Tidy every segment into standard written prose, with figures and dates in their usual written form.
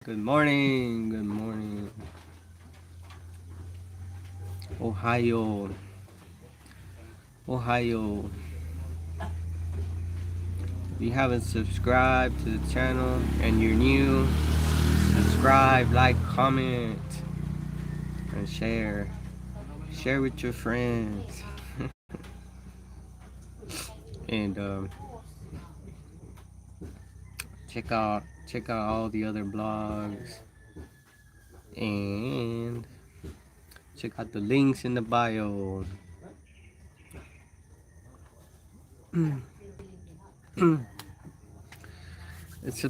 Good morning. Good morning. Ohio. Ohio. If you haven't subscribed to the channel and you're new, subscribe, like, comment, and share. Share with your friends. And check out all the other blogs and check out the links in the bio. It's a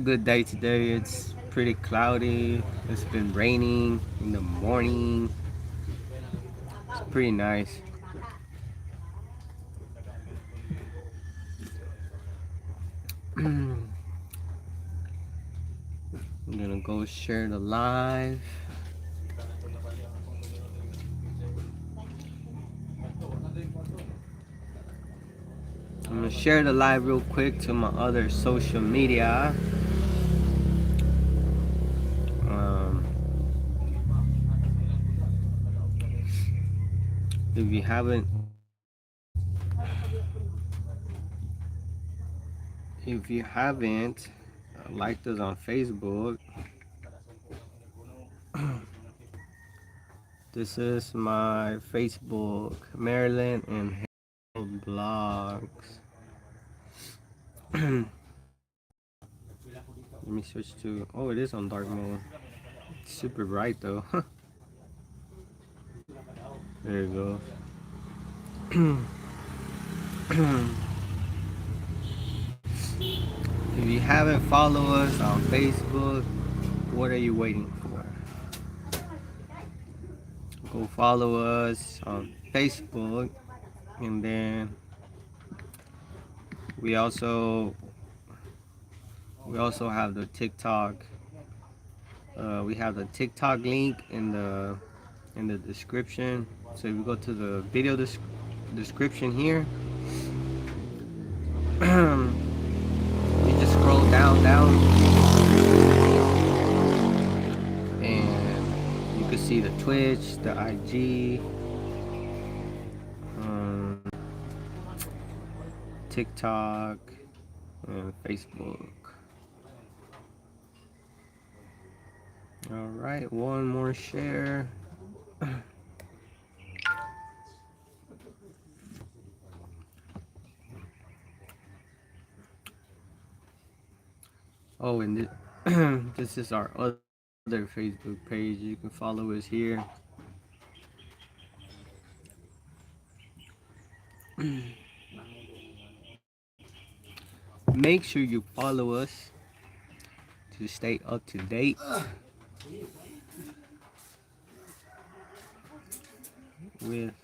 good day today. It's pretty cloudy. It's been raining in the morning. It's pretty nice. I'm gonna go share the live. I'm gonna share the live real quick to my other social media. If you haven't liked us on Facebook, this is my Facebook, Maryland and Harold blogs. Let me switch to, oh, it is on dark mode. It's super bright though. There you go. If you haven't followed us on Facebook, what are you waiting for? Go follow us on Facebook, and then we also have the TikTok. We have the TikTok link in the description. So if you go to the video description here, you just scroll down, and you can see the Twitch, the IG, TikTok, and Facebook. All right, one more share. Oh, and this is our other Facebook page. You can follow us here. Make sure you follow us to stay up to date with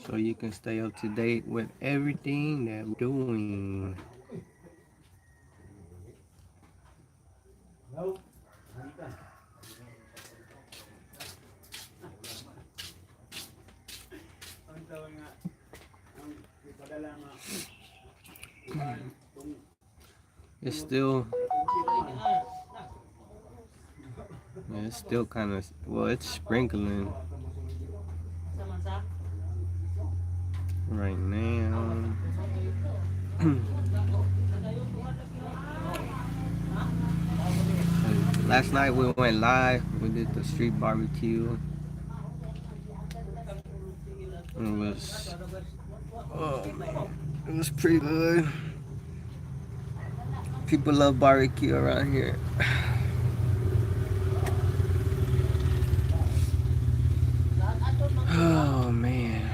so you can stay up to date with everything that we're doing. It's still kind of, well, it's sprinkling right now. Last night we went live. We did the street barbecue. It was pretty good. People love barbecue around here. Oh man.